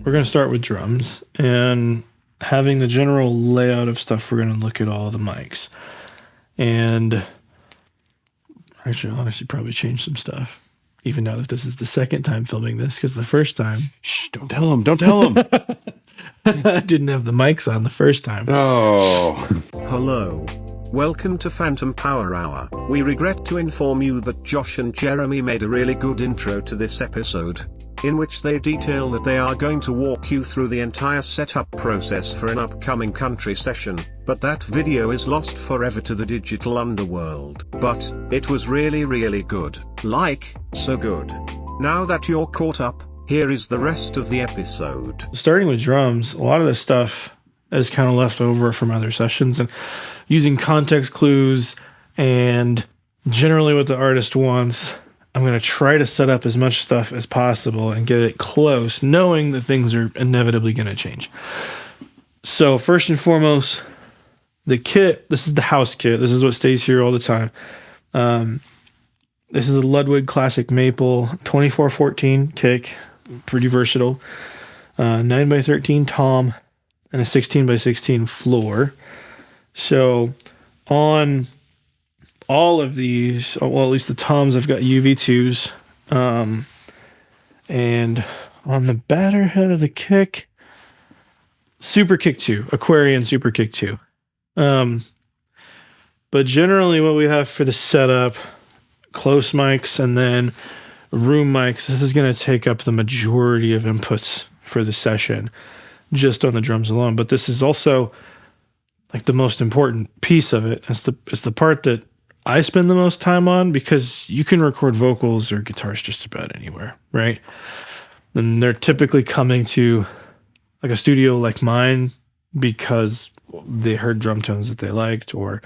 we're going to start with drums and having the general layout of stuff. We're going to look at all the mics. And actually, honestly, probably change some stuff. Even now that this is the second time filming this, because the first time... Shh, don't tell him. Don't tell him. I didn't have the mics on the first time. Oh. Hello. Welcome to Phantom Power Hour. We regret to inform you that Josh and Jeremy made a really good intro to this episode, in which they detail that they are going to walk you through the entire setup process for an upcoming country session, but that video is lost forever to the digital underworld. But it was really good. Like, so good. Now that you're caught up, here is the rest of the episode. Starting with drums, a lot of this stuff is kind of left over from other sessions, and using context clues and generally what the artist wants, I'm going to try to set up as much stuff as possible and get it close, knowing that things are inevitably going to change. So first and foremost, the kit, this is the house kit. This is what stays here all the time. This is a Ludwig Classic Maple 2414 kick, pretty versatile. 9x13 tom and a 16x16 floor. So on all of these, well, at least the toms, I've got UV2s. And on the batter head of the kick, Super Kick 2, Aquarian Super Kick 2. But generally what we have for the setup, close mics and then room mics, this is going to take up the majority of inputs for the session, just on the drums alone. But this is also like the most important piece of it. It's the part that I spend the most time on, because you can record vocals or guitars just about anywhere, right? And they're typically coming to like a studio like mine because they heard drum tones that they liked, or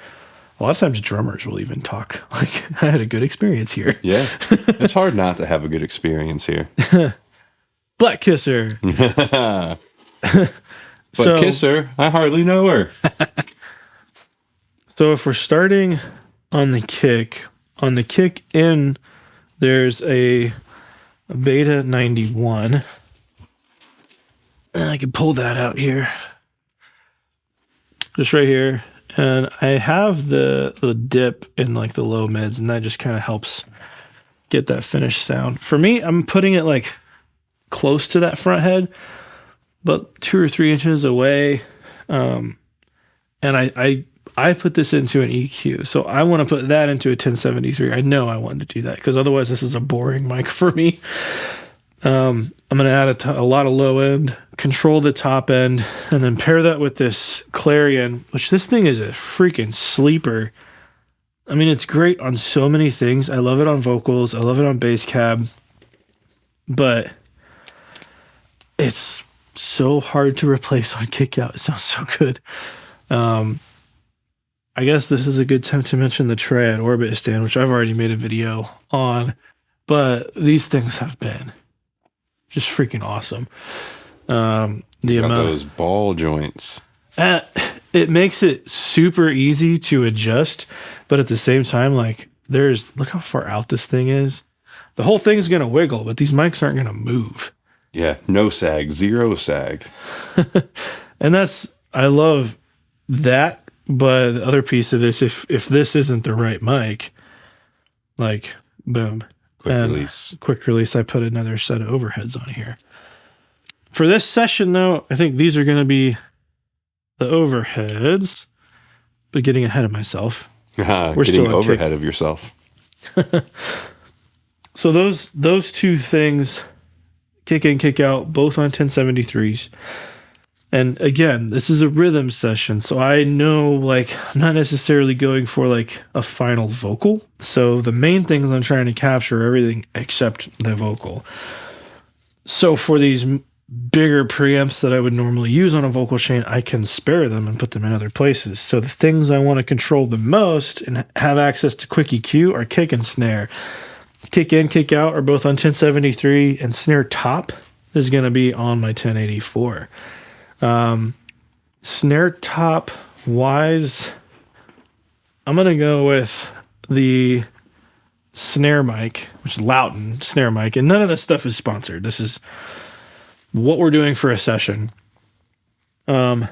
a lot of times drummers will even talk like, I had a good experience here. Yeah. It's hard not to have a good experience here. Black Kisser. But Kisser, I hardly know her. So if we're starting on the kick in, there's a Beta 91. And I can pull that out here. Just right here. And I have the dip in like the low mids, and that just kind of helps get that finished sound. For me, I'm putting it like close to that front head, but 2 or 3 inches away. And I put this into an EQ, so I want to put that into a 1073. I know I wanted to do that because otherwise this is a boring mic for me. I'm going to add a lot of low end, control the top end, and then pair that with this Clarion, which this thing is a freaking sleeper. I mean, it's great on so many things. I love it on vocals. I love it on bass cab, but it's so hard to replace on kick out. It sounds so good. I guess this is a good time to mention the Triad Orbit stand, which I've already made a video on, but these things have been just freaking awesome. Those ball joints. It makes it super easy to adjust, but at the same time, like look how far out this thing is. The whole thing's going to wiggle, but these mics aren't going to move. Yeah, no sag, zero sag. And I love that. But the other piece of this, if this isn't the right mic, like boom, quick release, I put another set of overheads on here. For this session though, I think these are going to be the overheads, but getting ahead of myself. We're getting overhead of yourself. So those two things, kick in, kick out, both on 1073s. And again, this is a rhythm session, so I know like I'm not necessarily going for like a final vocal. So the main things I'm trying to capture are everything except the vocal. So for these bigger preamps that I would normally use on a vocal chain, I can spare them and put them in other places. So the things I want to control the most and have access to quick EQ are kick and snare. Kick in, kick out are both on 1073, and snare top is going to be on my 1084. Snare top wise, I'm going to go with the snare mic, which is Loughton snare mic, and none of this stuff is sponsored. This is what we're doing for a session. There's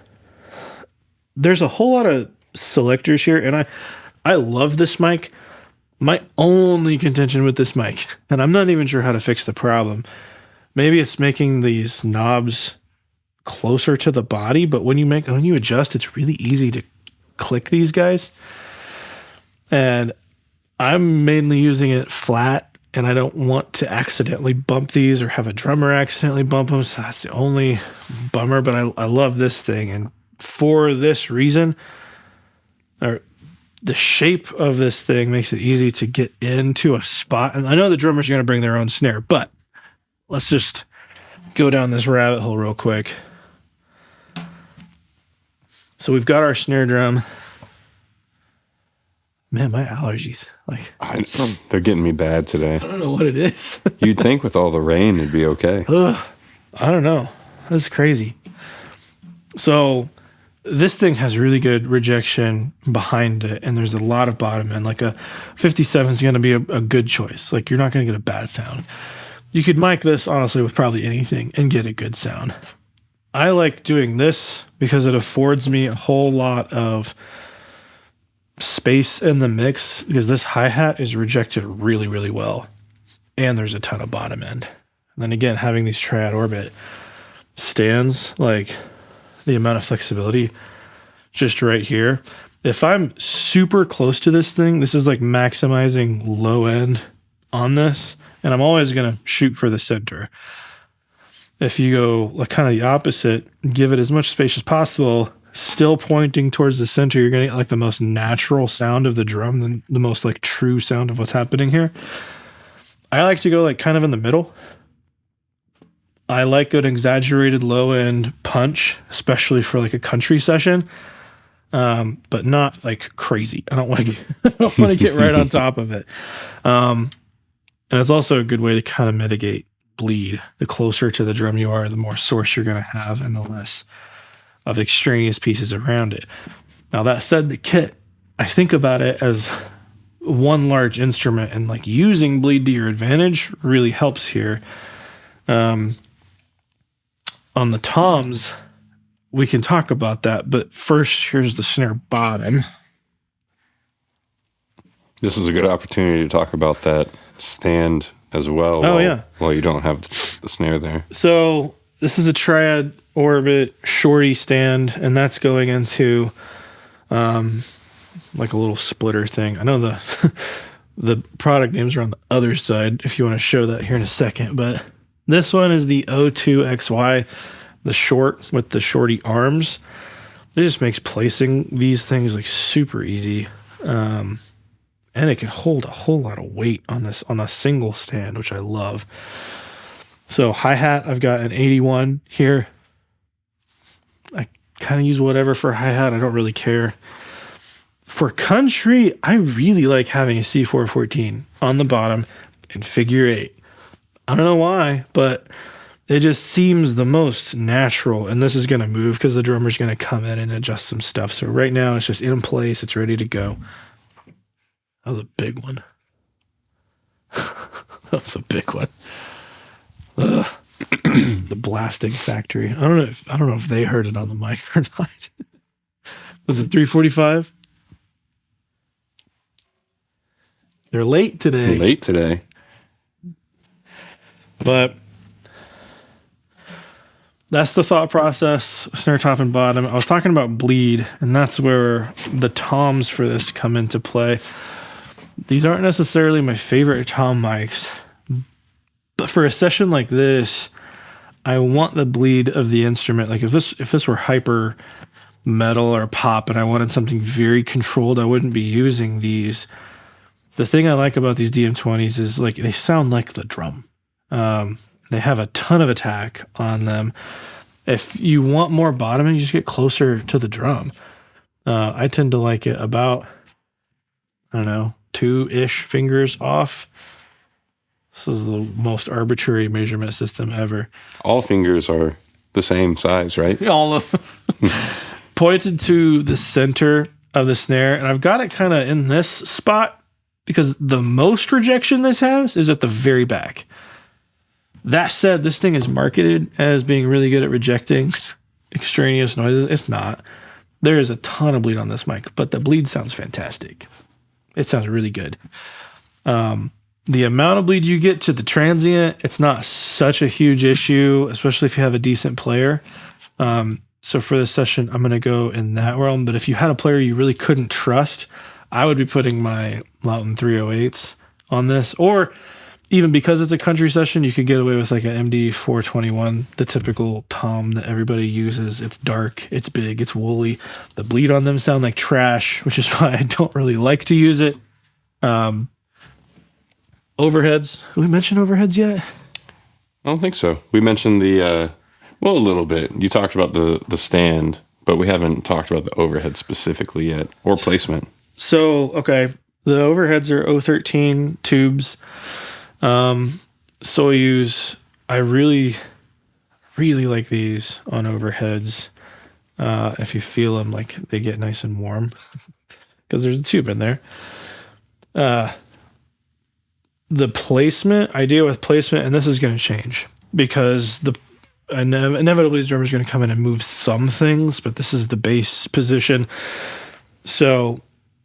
a whole lot of selectors here, and I love this mic. My only contention with this mic, and I'm not even sure how to fix the problem. Maybe it's making these knobs closer to the body, but when you adjust, it's really easy to click these guys. And I'm mainly using it flat, and I don't want to accidentally bump these or have a drummer accidentally bump them. So that's the only bummer, but I love this thing. And for this reason, or the shape of this thing makes it easy to get into a spot. And I know the drummers are going to bring their own snare, but let's just go down this rabbit hole real quick. So we've got our snare drum. Man, my allergies, they're getting me bad today. I don't know what it is. You'd think with all the rain it'd be okay. I don't know. That's crazy. So this thing has really good rejection behind it, and there's a lot of bottom end. Like a 57 is going to be a good choice. Like, you're not going to get a bad sound. You could mic this, honestly, with probably anything and get a good sound. I like doing this because it affords me a whole lot of space in the mix, because this hi-hat is rejected really, really well, and there's a ton of bottom end. And then again, having these triad orbit stands, like the amount of flexibility just right here. If I'm super close to this thing, this is like maximizing low end on this, and I'm always going to shoot for the center. If you go like kind of the opposite, give it as much space as possible, still pointing towards the center, you're going to get like the most natural sound of the drum, the most like true sound of what's happening here. I like to go like kind of in the middle. I like an exaggerated low end punch, especially for like a country session, but not like crazy. I don't want to get right on top of it. And it's also a good way to kind of mitigate bleed. The closer to the drum you are, the more source you're going to have, and the less of extraneous pieces around it. Now, that said, the kit, I think about it as one large instrument, and like using bleed to your advantage really helps here. On the toms, we can talk about that, but first, here's the snare bottom. This is a good opportunity to talk about that stand as well. Well, you don't have the snare there. So this is a triad orbit shorty stand, and that's going into like a little splitter thing. I know the product names are on the other side if you want to show that here in a second, but this one is the O2XY, the short with the shorty arms. It just makes placing these things like super easy. And it can hold a whole lot of weight on a single stand, which I love. So hi-hat, I've got an 81 here. I kind of use whatever for hi-hat. I don't really care. For country, I really like having a C414 on the bottom and figure 8. I don't know why, but it just seems the most natural. And this is going to move because the drummer's going to come in and adjust some stuff. So right now it's just in place. It's ready to go. That was a big one. That was a big one. The blasting factory. I don't know if they heard it on the mic or not. Was it 345? They're late today. But that's the thought process, snare top and bottom. I was talking about bleed, and that's where the toms for this come into play. These aren't necessarily my favorite tom mics, but for a session like this, I want the bleed of the instrument. Like if this were hyper metal or pop and I wanted something very controlled, I wouldn't be using these. The thing I like about these DM20s is like they sound like the drum. They have a ton of attack on them. If you want more bottoming, you just get closer to the drum. I tend to like it about, 2-ish fingers off. This is the most arbitrary measurement system ever. All fingers are the same size, right? All of them. Pointed to the center of the snare, and I've got it kind of in this spot because the most rejection this has is at the very back. That said, this thing is marketed as being really good at rejecting extraneous noises. It's not. There is a ton of bleed on this mic, but the bleed sounds fantastic. It sounds really good. The amount of bleed you get to the transient, it's not such a huge issue, especially if you have a decent player. So for this session, I'm going to go in that realm. But if you had a player you really couldn't trust, I would be putting my Lauten 308s on this. Or even because it's a country session, you could get away with like an MD 421, the typical tom that everybody uses. It's dark, it's big, it's woolly. The bleed on them sound like trash, which is why I don't really like to use it. Overheads. Have we mentioned overheads yet? I don't think so. We mentioned a little bit. You talked about the stand, but we haven't talked about the overhead specifically yet, or placement. So, okay. The overheads are 013 tubes. Soyuz. I really, really like these on overheads. If you feel them, like they get nice and warm because there's a tube in there. The placement, idea with placement, and this is going to change because inevitably the drummer is going to come in and move some things, but this is the bass position. So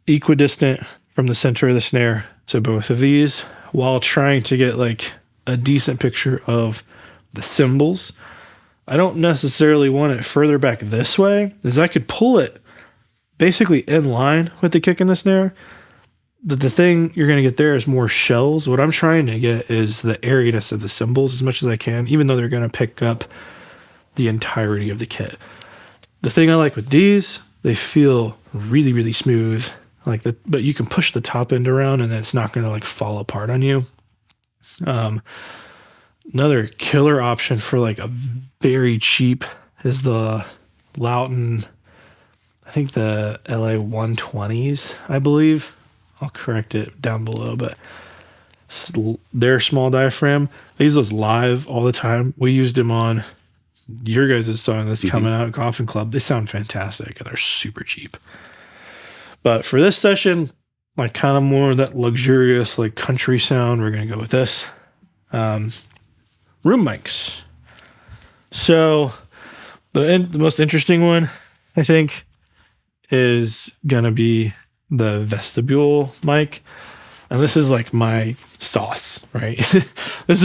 equidistant from the center of the snare to both of these, while trying to get like a decent picture of the cymbals. I don't necessarily want it further back this way, as I could pull it basically in line with the kick and the snare. The thing you're going to get there is more shells. What I'm trying to get is the airiness of the cymbals as much as I can, even though they're going to pick up the entirety of the kit. The thing I like with these, they feel really, really smooth. But you can push the top end around and then it's not going to like fall apart on you. Another killer option for like a very cheap is the Lauten, I think the LA 120s, I believe. I'll correct it down below, but their small diaphragm, I use those live all the time. We used them on your guys' song that's coming out, Coffin Club. They sound fantastic and they're super cheap. But for this session, like kind of more of that luxurious like country sound, we're going to go with this. Room mics. So the most interesting one, I think, is going to be the vestibule mic. And this is like my sauce, right? This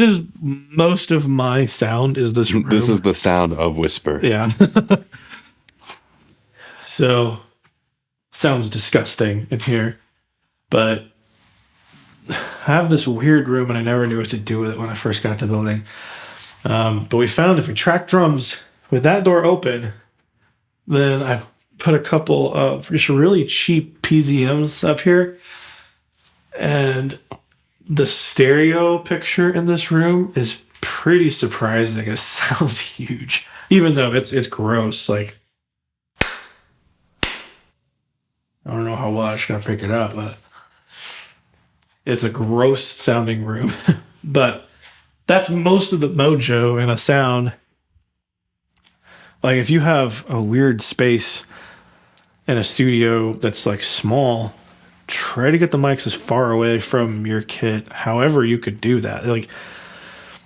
is most of my sound is this room. This is the sound of whisper. Yeah. So sounds disgusting in here, but I have this weird room and I never knew what to do with it when I first got the building. But we found if we track drums with that door open, then I put a couple of just really cheap PZMs up here. And the stereo picture in this room is pretty surprising. It sounds huge, even though it's gross. Like, I don't know how well I'm going to pick it up, but it's a gross sounding room. But that's most of the mojo in a sound. Like if you have a weird space in a studio that's like small, try to get the mics as far away from your kit. However you could do that. Like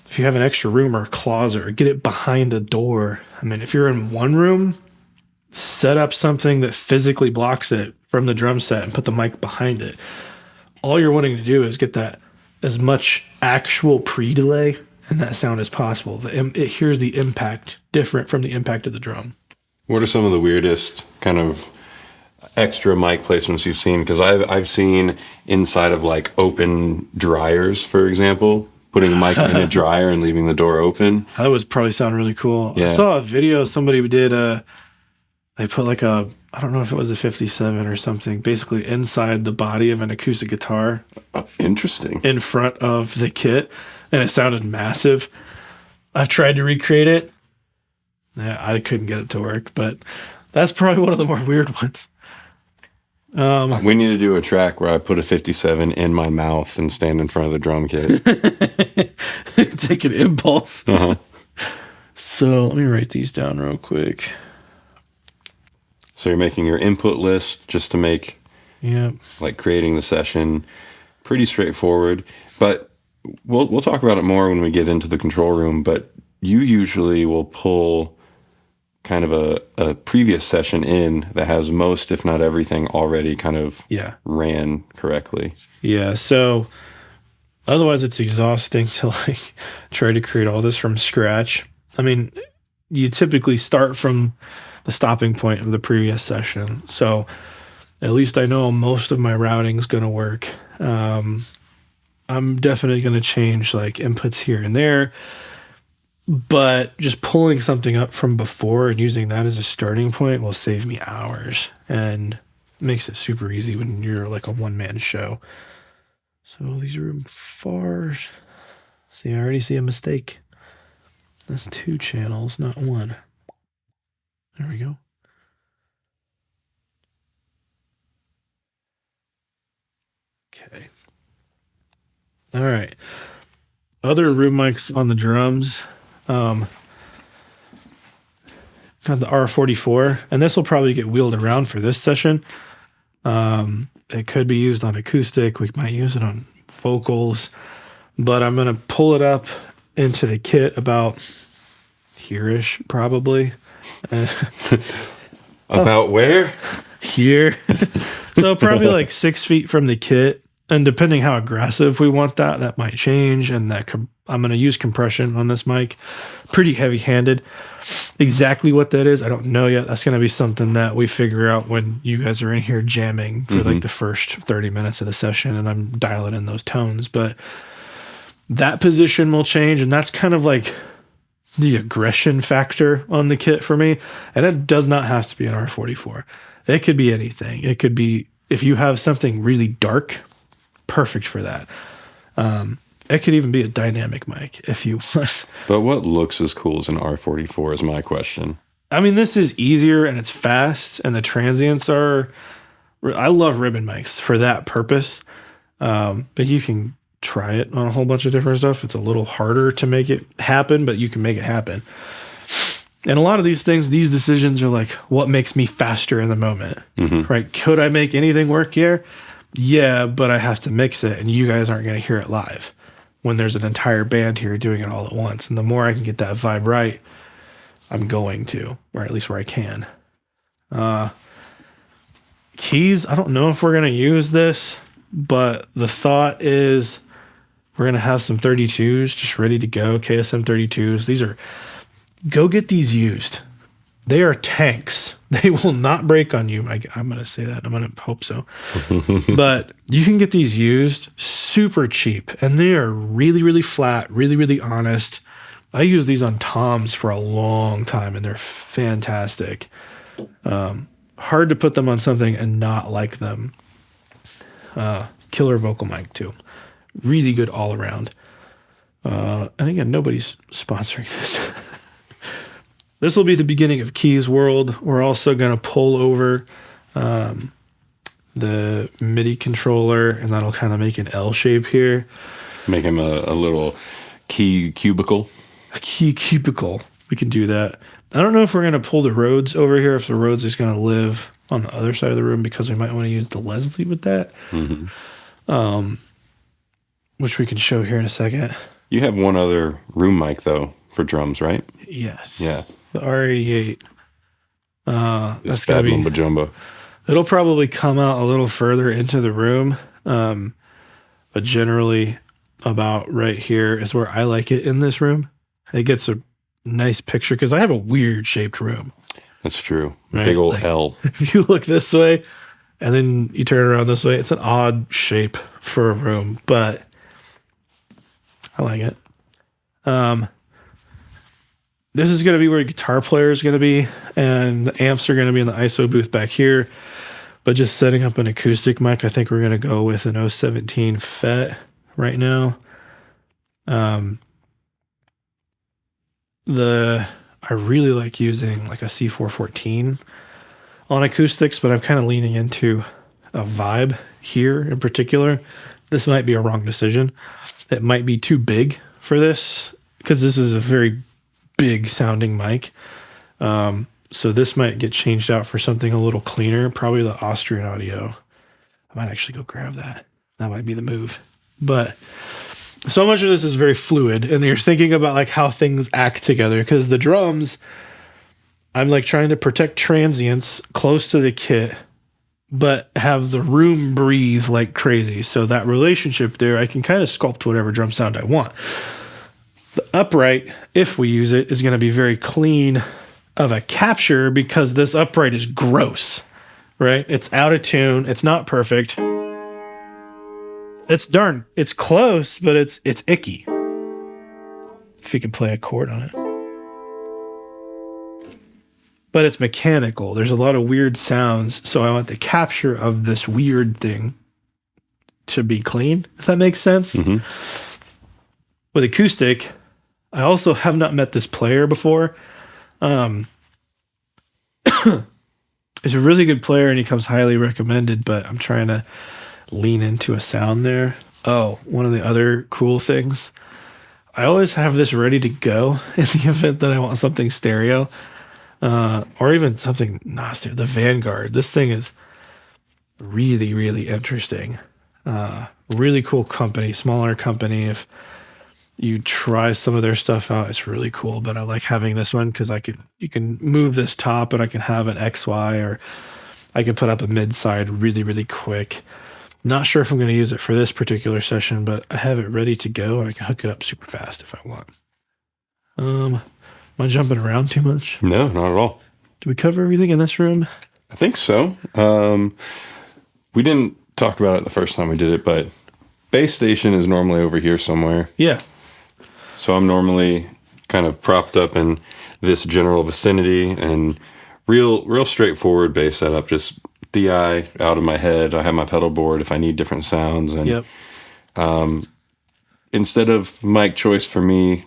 if you have an extra room or a closet, or get it behind a door. I mean, if you're in one room, set up something that physically blocks it from the drum set and put the mic behind it. All you're wanting to do is get that as much actual pre-delay in that sound as possible. It hears the impact different from the impact of the drum. What are some of the weirdest kind of extra mic placements you've seen? Because I've seen inside of like open dryers, for example, putting a mic in a dryer and leaving the door open. That would probably sound really cool. Yeah. I saw a video somebody did. They put like I don't know if it was a 57 or something, basically inside the body of an acoustic guitar. Interesting. In front of the kit, and it sounded massive. I've tried to recreate it. Yeah, I couldn't get it to work, but that's probably one of the more weird ones. We need to do a track where I put a 57 in my mouth and stand in front of the drum kit. Take an impulse. Uh-huh. So let me write these down real quick. So you're making your input list just to make, yeah, like creating the session, pretty straightforward. But we'll talk about it more when we get into the control room, but you usually will pull kind of a previous session in that has most, if not everything, already kind of ran correctly. Yeah. So otherwise it's exhausting to like try to create all this from scratch. I mean, you typically start from the stopping point of the previous session. So at least I know most of my routing is going to work. I'm definitely going to change like inputs here and there. But just pulling something up from before and using that as a starting point will save me hours and makes it super easy when you're like a one-man show. So these room fars. See, I already see a mistake. That's 2 channels, not 1. There we go. Okay. All right. Other room mics on the drums. Got the R44, and this will probably get wheeled around for this session. It could be used on acoustic. We might use it on vocals, but I'm going to pull it up into the kit about here-ish, probably. About where? Here. So probably like 6 feet from the kit. And depending how aggressive we want that might change. And that I'm going to use compression on this mic. Pretty heavy-handed. Exactly what that is, I don't know yet. That's going to be something that we figure out when you guys are in here jamming for like the first 30 minutes of the session. And I'm dialing in those tones. But that position will change. And that's kind of like the aggression factor on the kit for me. And it does not have to be an R44. It could be anything. It could be, if you have something really dark, perfect for that. It could even be a dynamic mic if you want. But what looks as cool as an R44 is my question. I mean, this is easier and it's fast, and the transients are. I love ribbon mics for that purpose. But you can try it on a whole bunch of different stuff. It's a little harder to make it happen, but you can make it happen. And a lot of these things, these decisions are like, what makes me faster in the moment, right? Could I make anything work here? Yeah, but I have to mix it, and you guys aren't going to hear it live when there's an entire band here doing it all at once. And the more I can get that vibe right, I'm going to, or at least where I can. Keys, I don't know if we're going to use this, but the thought is we're going to have some 32s just ready to go, KSM 32s. These are, go get these used. They are tanks. They will not break on you. I'm going to say that. I'm going to hope so. But you can get these used super cheap, and they are really, really flat, really, really honest. I use these on toms for a long time, and they're fantastic. Hard to put them on something and not like them. Killer vocal mic, too. Really good all around. And again, nobody's sponsoring this. This will be the beginning of Keys World. We're also going to pull over the MIDI controller, and that'll kind of make an L shape here. Make him a little key cubicle. A key cubicle. We can do that. I don't know if we're going to pull the Rhodes over here, if the Rhodes is going to live on the other side of the room, because we might want to use the Leslie with that, which we can show here in a second. You have one other room mic, though, for drums, right? Yes. Yeah. The R88. That's going to be mumbo jumbo. It'll probably come out a little further into the room, but generally about right here is where I like it in this room. It gets a nice picture because I have a weird shaped room. That's true. Right? Big old like, L. If you look this way and then you turn around this way, it's an odd shape for a room, but I like it. This is going to be where guitar player is going to be, and the amps are going to be in the ISO booth back here. But just setting up an acoustic mic, I think we're going to go with an 017 FET right now. I really like using like a C414 on acoustics, but I'm kind of leaning into a vibe here in particular. This might be a wrong decision. It might be too big for this because this is a very big sounding mic. So this might get changed out for something a little cleaner, probably the Austrian Audio. I might actually go grab that. That might be the move. But so much of this is very fluid, and you're thinking about like how things act together, because the drums, I'm like trying to protect transients close to the kit, but have the room breathe like crazy. So that relationship there, I can kind of sculpt whatever drum sound I want. The upright, if we use it, is going to be very clean of a capture, because this upright is gross, right? It's out of tune. It's not perfect. It's close, but it's icky. If you can play a chord on it. But it's mechanical. There's a lot of weird sounds, so I want the capture of this weird thing to be clean, if that makes sense. Mm-hmm. With acoustic, I also have not met this player before. He's a really good player, and he comes highly recommended, but I'm trying to lean into a sound there. Oh, one of the other cool things, I always have this ready to go in the event that I want something stereo, or even something not stereo. The Vanguard. This thing is really, really interesting. Really cool company, smaller company. If you try some of their stuff out, it's really cool. But I like having this one because you can move this top, and I can have an XY, or I can put up a mid side really, really quick. Not sure if I'm going to use it for this particular session, but I have it ready to go, and I can hook it up super fast if I want. Am I jumping around too much? No, not at all. Do we cover everything in this room? I think so. We didn't talk about it the first time we did it, but bass station is normally over here somewhere. Yeah. So I'm normally kind of propped up in this general vicinity, and real straightforward bass setup, just DI out of my head. I have my pedal board if I need different sounds. And Yep. Instead of mic choice for me,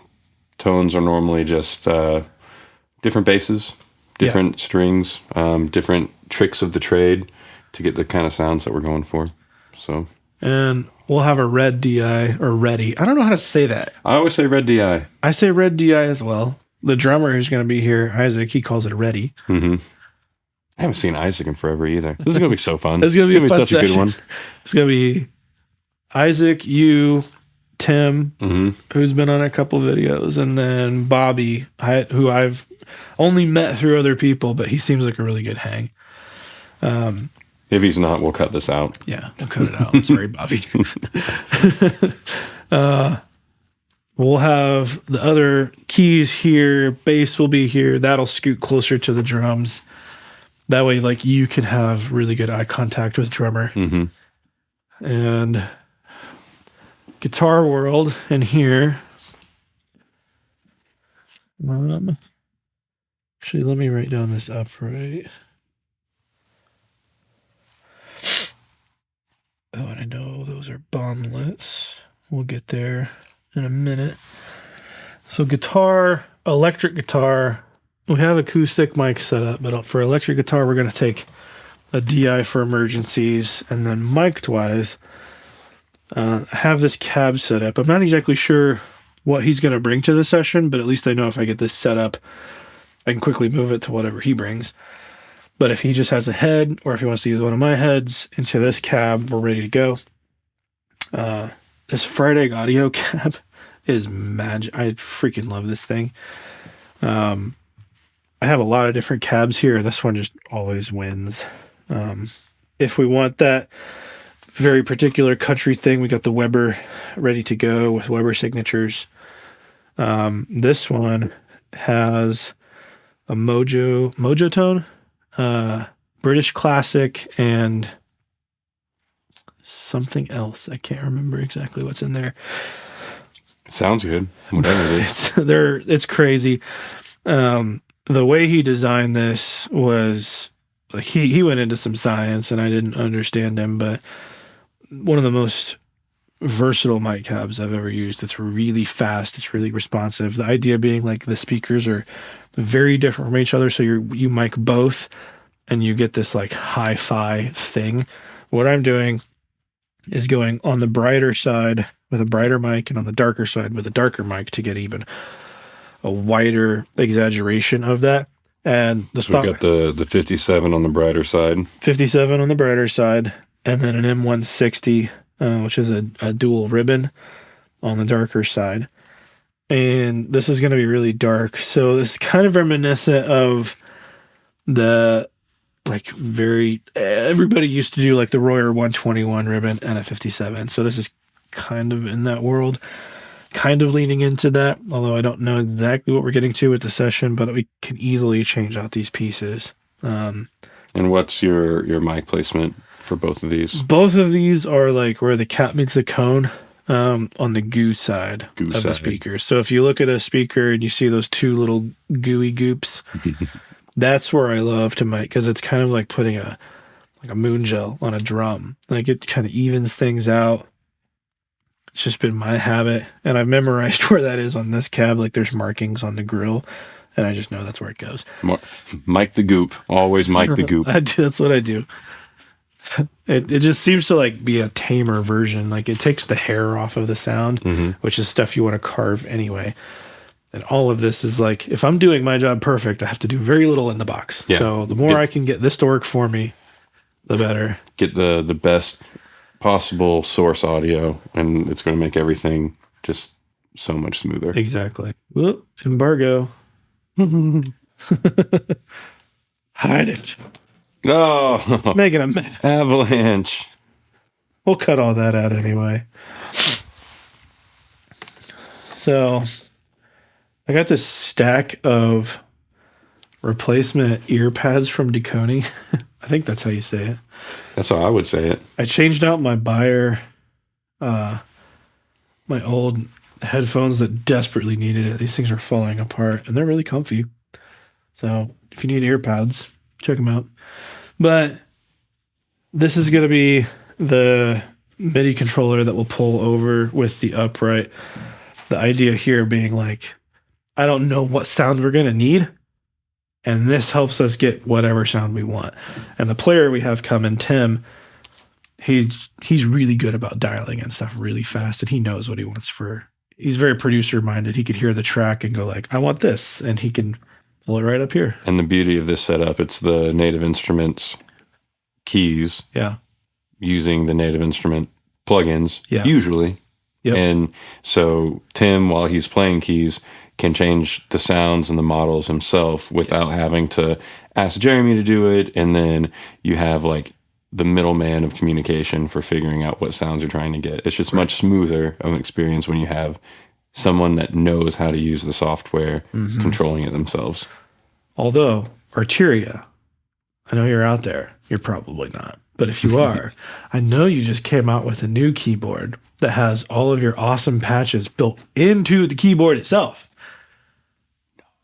tones are normally just different basses, different strings, different tricks of the trade to get the kind of sounds that we're going for. So, and we'll have a red DI or ready. I don't know how to say that. I always say red DI. I say red DI as well. The drummer who's going to be here, Isaac, he calls it a ready. Mm-hmm. I haven't seen Isaac in forever either. This is going to be so fun. It's going to be such session. a good one. It's going to be Isaac, you, Tim, who's been on a couple videos, and then Bobby, who I've only met through other people, but he seems like a really good hang. If he's not, we'll cut this out. Yeah, we'll cut it out. Sorry, Bobby. We'll have the other keys here. Bass will be here. That'll scoot closer to the drums. That way, like, you can have really good eye contact with drummer. Mm-hmm. And guitar world in here. Actually, let me write down this upright. Oh, and I know those are bomblets. We'll get there in a minute. So guitar, electric guitar. We have acoustic mic set up, but for electric guitar, we're going to take a DI for emergencies, and then mic'd-wise, I have this cab set up. I'm not exactly sure what he's going to bring to the session, but at least I know if I get this set up, I can quickly move it to whatever he brings. But if he just has a head, or if he wants to use one of my heads into this cab, we're ready to go. This Fried Egg audio cab is magic. I freaking love this thing. I have a lot of different cabs here. This one just always wins. If we want that very particular country thing, we got the Weber ready to go with Weber signatures. This one has a Mojo tone, British classic, and something else. I can't remember exactly what's in there. Sounds good. Whatever it is. It's crazy. The way he designed this was like he went into some science, and I didn't understand him, but one of the most versatile mic cabs I've ever used. It's really fast. It's really responsive. The idea being like the speakers are very different from each other, so you mic both, and you get this like hi-fi thing. What I'm doing is going on the brighter side with a brighter mic, and on the darker side with a darker mic to get even a wider exaggeration of that. And the So we got the 57 on the brighter side. 57 on the brighter side, and then an M160, which is a dual ribbon on the darker side. And this is going to be really dark. So this is kind of reminiscent of the like everybody used to do like the Royer 121 ribbon and a 57. So this is kind of in that world, kind of leaning into that, although I don't know exactly what we're getting to with the session, but we can easily change out these pieces. And what's your mic placement for both of these? Both of these are like where the cap meets the cone, on the goo side of the speakers. So if you look at a speaker and you see those two little gooey goops, that's where I love to mic, because it's kind of like putting a moon gel on a drum. Like it kind of evens things out. It's just been my habit, and I've memorized where that is on this cab. Like there's markings on the grill, and I just know that's where it goes. Mic the goop. Always mic the goop. That's what I do. It just seems to like be a tamer version. Like it takes the hair off of the sound, which is stuff you want to carve anyway. And all of this is like, if I'm doing my job perfect, I have to do very little in the box. Yeah. So the more I can get this to work for me, the better. Get the best possible source audio, and it's going to make everything just so much smoother. Exactly. Whoop, embargo. Hide it. No. Making a mess. Avalanche. We'll cut all that out anyway. So I got this stack of replacement ear pads from Deconi. I think that's how you say it. That's how I would say it. I changed out my Beyer, my old headphones that desperately needed it. These things are falling apart, and they're really comfy. So if you need ear pads, check them out. But this is going to be the MIDI controller that will pull over with the upright. The idea here being like, I don't know what sound we're going to need, and this helps us get whatever sound we want. And the player we have coming, Tim, he's really good about dialing in stuff really fast, and he knows what he wants he's very producer minded. He could hear the track and go like, I want this, and he can pull it right up here. And the beauty of this setup, it's the Native Instruments keys. Yeah. Using the Native Instrument plugins, usually. Yep. And so Tim, while he's playing keys, can change the sounds and the models himself without having to ask Jeremy to do it. And then you have like the middleman of communication for figuring out what sounds you're trying to get. It's just much smoother of an experience when you have someone that knows how to use the software controlling it themselves. Although, Arteria, I know you're out there. You're probably not. But if you are, I know you just came out with a new keyboard that has all of your awesome patches built into the keyboard itself.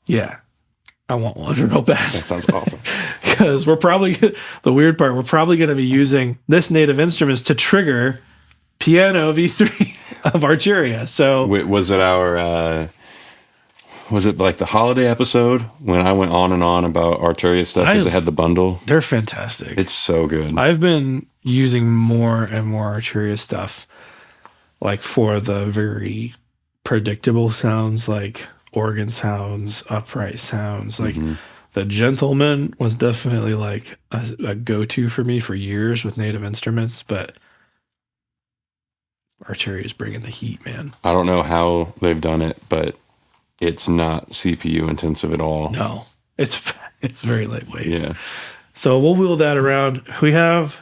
Yeah. I want one real bad. That sounds awesome. Because the weird part, we're probably going to be using this Native Instruments to trigger Piano V3 of Arteria. So was it like the holiday episode when I went on and on about Arteria stuff because it had the bundle? They're fantastic. It's so good. I've been using more and more Arteria stuff, like for the very predictable sounds, like organ sounds, upright sounds. Like the Gentleman was definitely like a go-to for me for years with Native Instruments, but Arteria is bringing the heat, man. I don't know how they've done it, but it's not CPU intensive at all. No, it's very lightweight. Yeah. So we'll wheel that around. We have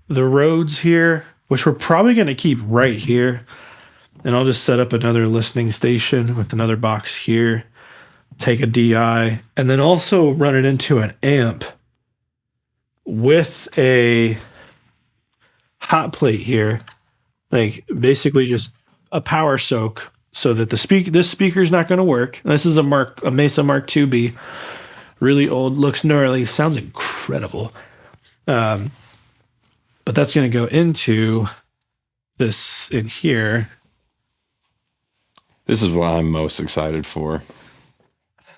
the Rhodes here, which we're probably going to keep right here. And I'll just set up another listening station with another box here, take a DI, and then also run it into an amp with a hot plate here. Like basically just a power soak so that this speaker is not going to work. This is a Mesa Mark IIB, really old, looks gnarly, sounds incredible. But that's going to go into this in here. This is what I'm most excited for.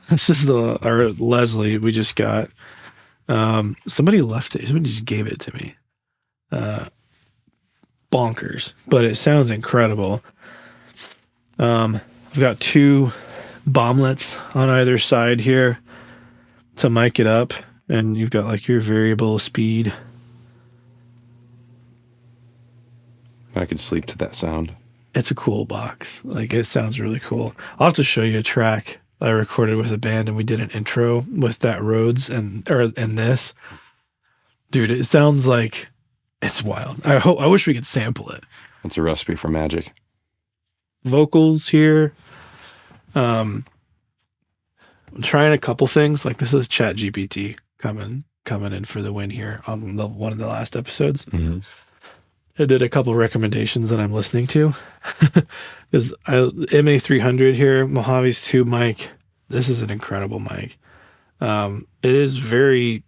This is our Leslie we just got. Somebody left it. Somebody just gave it to me. Bonkers, but it sounds incredible. I've got two bomblets on either side here to mic it up, and you've got like your variable speed. I could sleep to that sound. it's a cool box. Like, it sounds really cool. I'll have to show you a track I recorded with a band, and we did an intro with that Rhodes and this. Dude, it sounds like it's wild. I wish we could sample it. It's a recipe for magic. Vocals here. I'm trying a couple things. Like, this is ChatGPT coming in for the win here on one of the last episodes. Mm-hmm. I did a couple recommendations that I'm listening to. Because MA300 here, Mojave's tube mic. This is an incredible mic. It is very.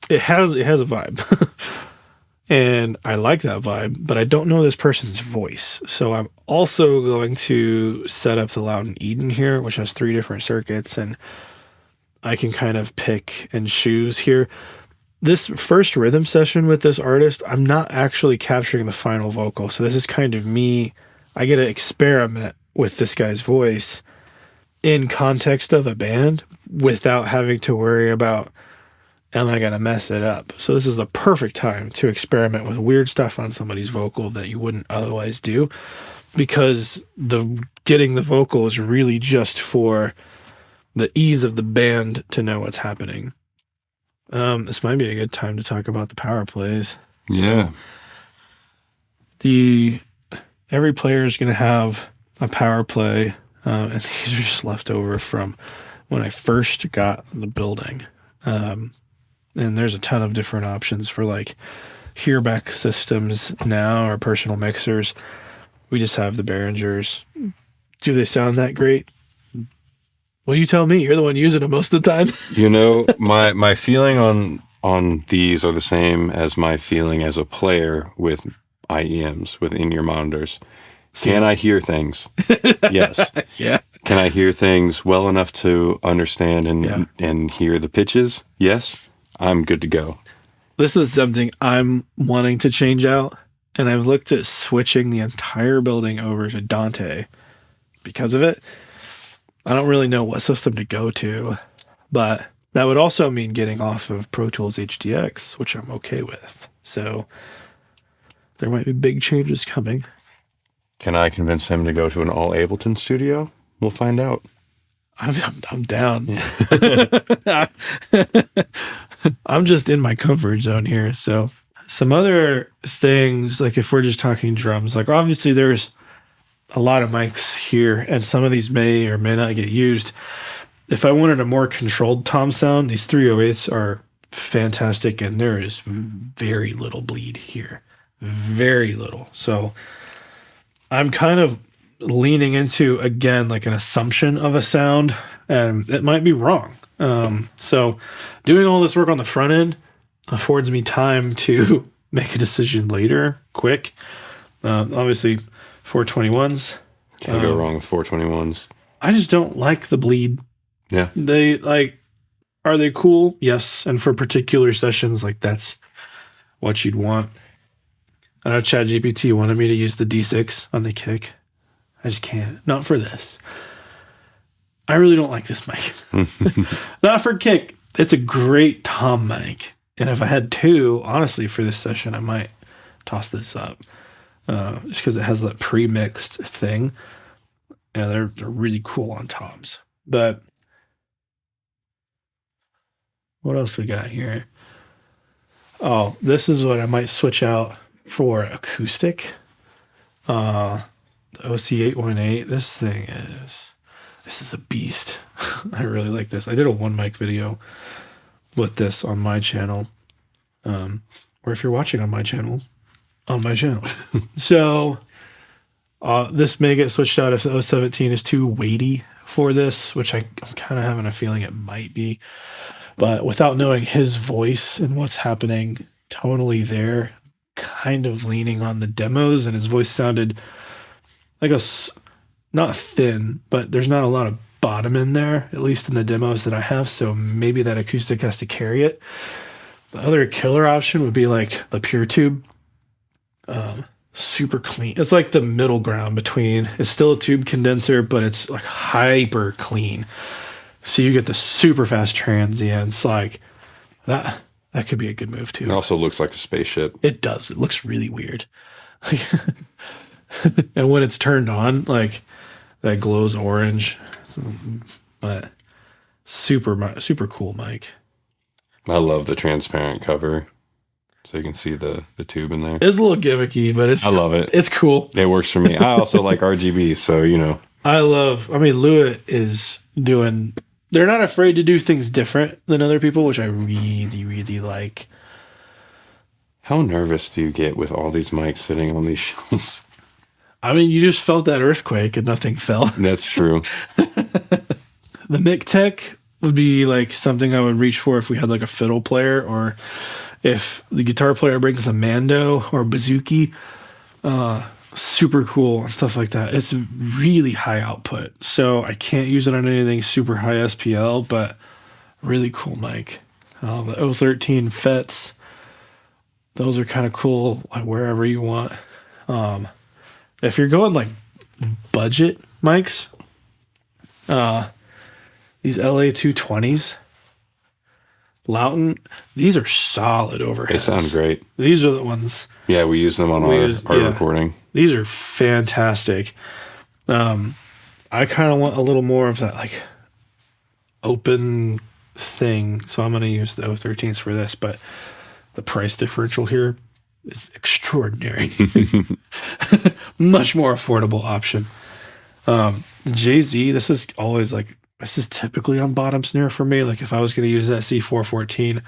It has a vibe. And I like that vibe, but I don't know this person's voice. So I'm also going to set up the Loudon Eden here, which has 3 different circuits, and I can kind of pick and choose here. This first rhythm session with this artist, I'm not actually capturing the final vocal. So this is kind of me. I get to experiment with this guy's voice in context of a band without having to worry about, am I going to mess it up? So this is a perfect time to experiment with weird stuff on somebody's vocal that you wouldn't otherwise do, because getting the vocal is really just for the ease of the band to know what's happening. This might be a good time to talk about the power plays. Yeah. Every player is going to have a power play, and these are just left over from when I first got the building. And there's a ton of different options for like hearback systems now or personal mixers. We just have the Behringers. Do they sound that great? Well, you tell me. You're the one using them most of the time. You know, my feeling on these are the same as my feeling as a player with IEMs, with in-ear monitors. Can I hear things? Yes. Yeah. Can I hear things well enough to understand and hear the pitches? Yes. I'm good to go. This is something I'm wanting to change out, and I've looked at switching the entire building over to Dante because of it. I don't really know what system to go to, but that would also mean getting off of Pro Tools HDX, which I'm okay with. So there might be big changes coming. Can I convince him to go to an all Ableton studio? We'll find out. I'm down. I'm just in my comfort zone here. So some other things, like if we're just talking drums, like obviously there's a lot of mics here, and some of these may or may not get used. If I wanted a more controlled tom sound, these 308s are fantastic, and there is very little bleed here. Very little. So I'm kind of leaning into, again, like an assumption of a sound, and it might be wrong. So doing all this work on the front end affords me time to make a decision later, quick. Obviously, 421s. Can't go wrong with 421s. I just don't like the bleed. Yeah. Are they cool? Yes. And for particular sessions, like that's what you'd want. I know ChatGPT wanted me to use the D6 on the kick. I just can't. Not for this. I really don't like this mic. Not for kick. It's a great tom mic. And if I had 2, honestly, for this session, I might toss this up. Just because it has that pre-mixed thing. Yeah, they're really cool on toms. But what else we got here? Oh, this is what I might switch out for acoustic. The OC818. This is a beast. I really like this. I did a 1 mic video with this on my channel. Or if you're watching on my channel. So this may get switched out if the 017 is too weighty for this, which I'm kind of having a feeling it might be. But without knowing his voice and what's happening totally there, kind of leaning on the demos, and his voice sounded like not thin, but there's not a lot of bottom in there, at least in the demos that I have. So maybe that acoustic has to carry it. The other killer option would be like the Pure Tube. Super clean. It's like the middle ground between, it's still a tube condenser, but it's like hyper clean. So you get the super fast transients. Like that could be a good move too. It also looks like a spaceship. It does. It looks really weird. And when it's turned on, like that glows orange. But super cool mic. I love the transparent cover, so you can see the tube in there. It's a little gimmicky, but I love it. It's cool. It works for me. I also like RGB, so you know. I mean, Lewitt is doing. They're not afraid to do things different than other people, which I really, really like. How nervous do you get with all these mics sitting on these shelves? I mean, you just felt that earthquake and nothing fell. That's true. The mic tech would be like something I would reach for if we had like a fiddle player, or if the guitar player brings a mando or bouzouki. Super cool and stuff like that. It's really high output, so I can't use it on anything super high SPL, but really cool mic. The 013 FETs, those are kind of cool, like wherever you want. If you're going like budget mics, these LA 220s, Loughton, these are solid overheads. They sound great. These are the ones. Yeah, we use them on our recording. These are fantastic. I kind of want a little more of that like open thing, so I'm going to use the 013s for this, but the price differential here is extraordinary. Much more affordable option. JZ, this is typically on bottom snare for me. Like if I was going to use that C414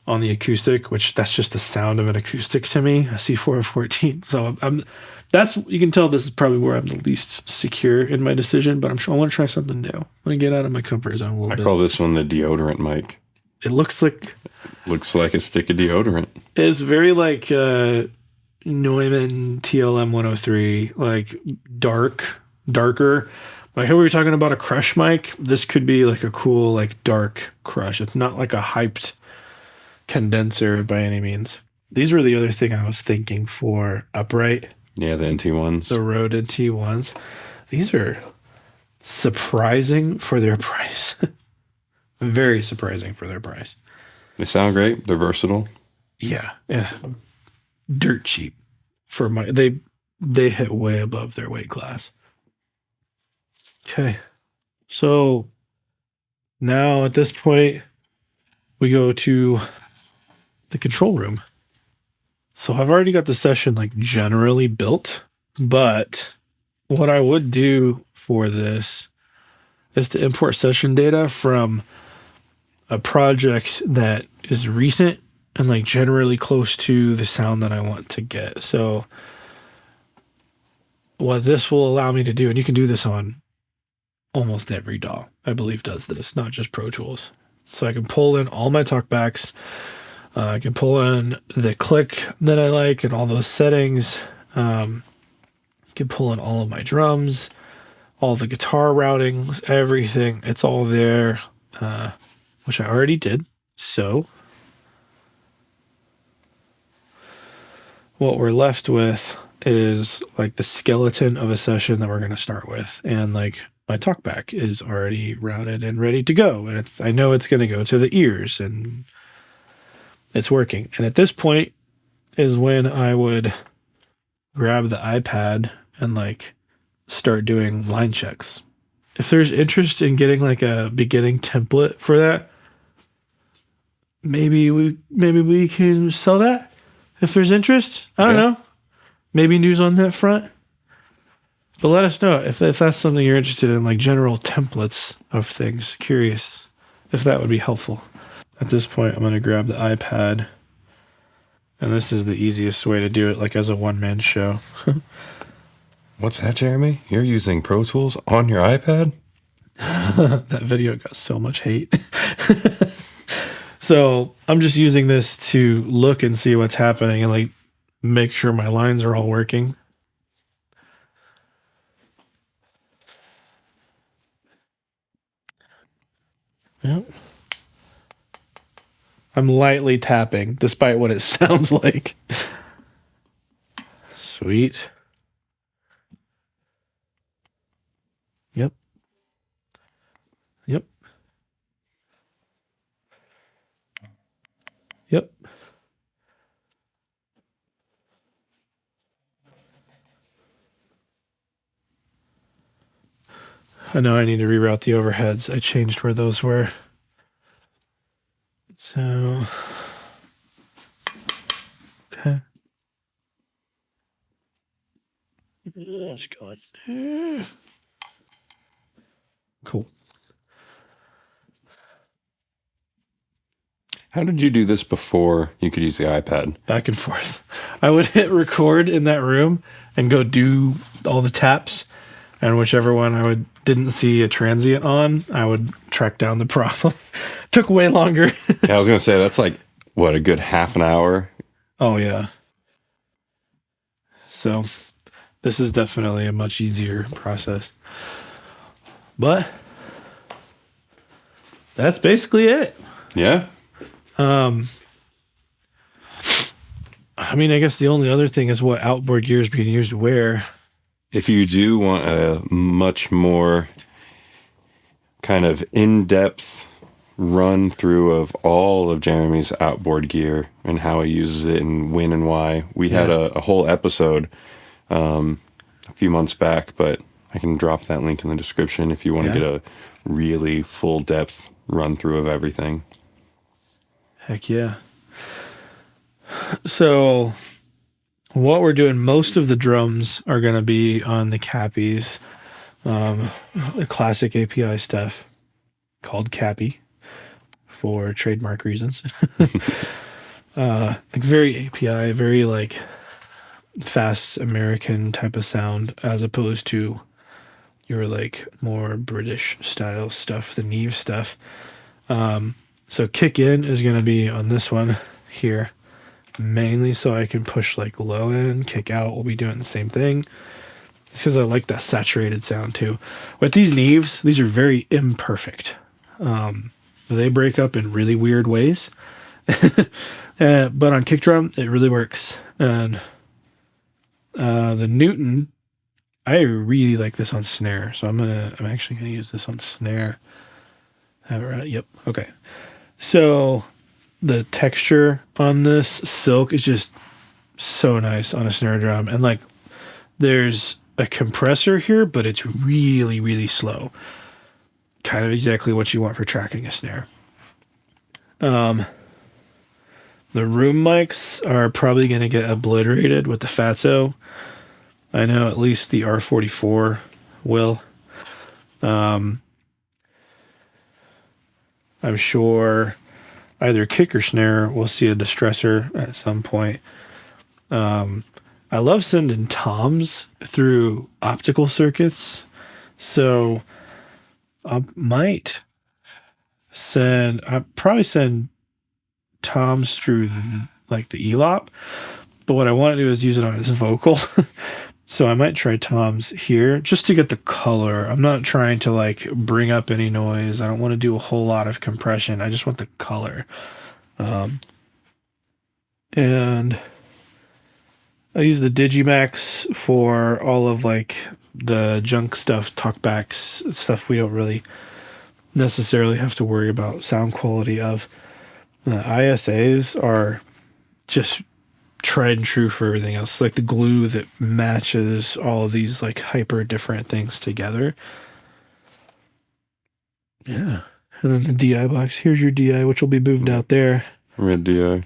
on the acoustic, which that's just the sound of an acoustic to me, a C414. So you can tell this is probably where I'm the least secure in my decision, but I want to try something new. I want to get out of my comfort zone a little bit. I call this one the deodorant mic. It looks like a stick of deodorant. It's very like Neumann TLM 103, like darker. Like how we were talking about a crush mic, this could be like a cool, like dark crush. It's not like a hyped condenser by any means. These were the other thing I was thinking for upright. Yeah, the NT1s. The Rode NT1s. These are surprising for their price. Very surprising for their price. They sound great. They're versatile. Yeah. Dirt cheap for they hit way above their weight class. Okay. So now at this point we go to the control room. So I've already got the session like generally built, but what I would do for this is to import session data from a project that is recent and like generally close to the sound that I want to get. So what this will allow me to do, and you can do this on almost every DAW, I believe does this, not just Pro Tools. So I can pull in all my talkbacks. I can pull in the click that I like and all those settings. I can pull in all of my drums, all the guitar routings, everything. It's all there, which I already did. So what we're left with is like the skeleton of a session that we're going to start with. And like my talkback is already routed and ready to go. And I know it's going to go to the ears and it's working. And at this point is when I would grab the iPad and like start doing line checks. If there's interest in getting like a beginning template for that, maybe we can sell that. If there's interest, I don't know. Maybe news on that front. But let us know if that's something you're interested in, like general templates of things. Curious if that would be helpful. At this point, I'm going to grab the iPad. And this is the easiest way to do it, like as a one-man show. What's that, Jeremy? You're using Pro Tools on your iPad? That video got so much hate. So I'm just using this to look and see what's happening and like make sure my lines are all working. Yep. I'm lightly tapping, despite what it sounds like. Sweet. Yep. Yep. Yep. I know I need to reroute the overheads. I changed where those were. So, okay. Let's go there. Cool. How did you do this before you could use the iPad? Back and forth. I would hit record in that room and go do all the taps, and whichever one didn't see a transient on, I would track down the problem. Took way longer. Yeah, I was gonna say that's like what, a good half an hour. Oh yeah. So this is definitely a much easier process. But that's basically it. Yeah. I mean, I guess the only other thing is what outboard gear is being used where. If you do want a much more kind of in-depth run through of all of Jeremy's outboard gear and how he uses it and when and why, we had a whole episode a few months back, but I can drop that link in the description if you want to get a really full depth run through of everything. Heck yeah. So what we're doing, most of the drums are going to be on the Cappies, the classic API stuff called Cappy for trademark reasons. Like very API, very like fast American type of sound, as opposed to your like more British style stuff, the Neve stuff. So kick in is going to be on this one here, mainly so I can push like low end. Kick out will be doing the same thing. Because I like that saturated sound too. With these Neves, these are very imperfect. They break up in really weird ways. But on kick drum, it really works. And the Newton, I really like this on snare. So I'm actually gonna use this on snare. Have it right? Yep. Okay. So the texture on this silk is just so nice on a snare drum. And like there's a compressor here, but it's really, really slow. Kind of exactly what you want for tracking a snare. The room mics are probably going to get obliterated with the Fatso. I know at least the R44 will. I'm sure either kick or snare will see a distressor at some point. I love sending toms through optical circuits. So I'll probably send toms through like the ELOP. But what I want to do is use it on his vocal. So I might try toms here just to get the color. I'm not trying to like bring up any noise. I don't want to do a whole lot of compression. I just want the color. And I use the Digimax for all of like the junk stuff, talkbacks, stuff we don't really necessarily have to worry about sound quality of. The ISAs are just tried and true for everything else, like the glue that matches all of these like hyper different things together. Yeah. And then the DI box. Here's your DI, which will be moved out there. Red DI. And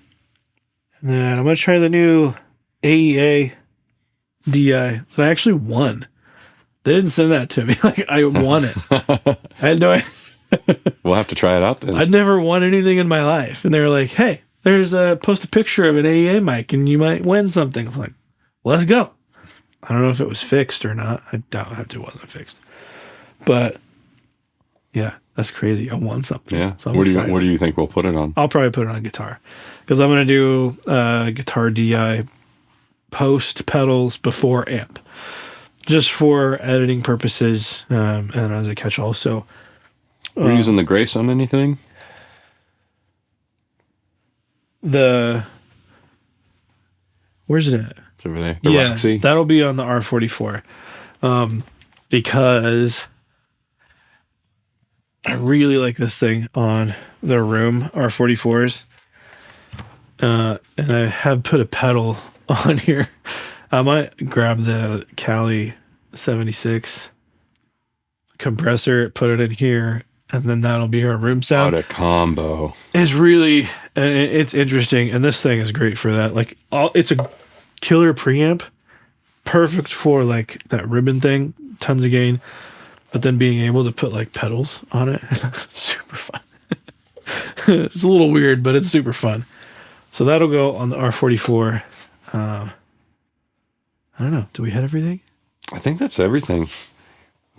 then I'm going to try the new AEA DI that I actually won. They didn't send that to me. Like I won it. I had no idea. We'll have to try it out then. I'd never won anything in my life. And they were like, hey, post a picture of an AEA mic and you might win something. It's like, let's go. I don't know if it was fixed or not. I doubt it wasn't fixed. But yeah, that's crazy. I won something. Yeah. So what do you think we'll put it on? I'll probably put it on guitar. Because I'm going to do guitar DI post pedals before amp. Just for editing purposes and as a catch-all. So we're using the Grace on anything? Where's it at? It's over there. The Roxy. That'll be on the R44. Because I really like this thing on the Room R44s. And I have put a pedal on here. I might grab the Cali 76 compressor, put it in here, and then that'll be our room sound. What a combo. It's really, it's interesting. And this thing is great for that. Like, it's a killer preamp, perfect for like that ribbon thing, tons of gain, but then being able to put like pedals on it, super fun. It's a little weird, but it's super fun. So that'll go on the R44. I don't know. Do we hit everything? I think that's everything.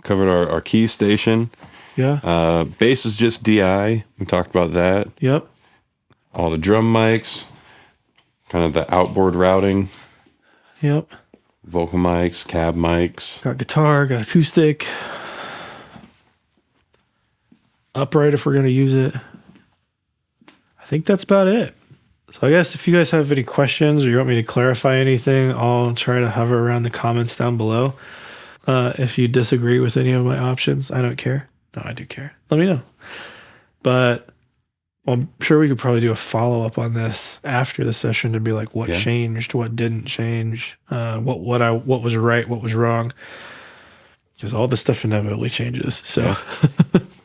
Covered our key station. Yeah. Bass is just DI. We talked about that. Yep. All the drum mics, kind of the outboard routing. Yep. Vocal mics, cab mics. Got guitar, got acoustic. Upright if we're going to use it. I think that's about it. So I guess if you guys have any questions or you want me to clarify anything, I'll try to hover around the comments down below. If you disagree with any of my options, I don't care. No, I do care. Let me know. But I'm sure we could probably do a follow-up on this after the session to be like what changed, what didn't change, what was right, what was wrong. Because all this stuff inevitably changes. So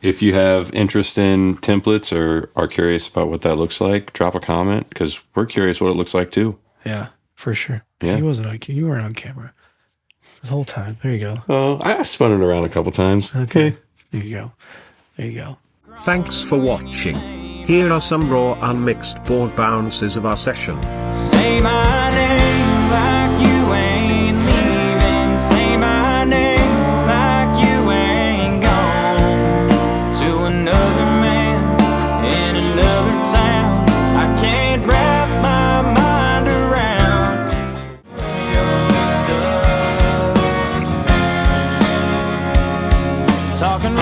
if you have interest in templates or are curious about what that looks like, drop a comment because we're curious what it looks like too. Yeah, for sure. Yeah. You weren't on camera the whole time. There you go. Oh, I spun it around a couple times. Okay. There you go. There you go. Thanks for watching. Here are some raw unmixed board bounces of our session. Say my name like you ain't leaving. Say my name like you ain't gone to another man in another town. I can't wrap my mind around your stuff. Talking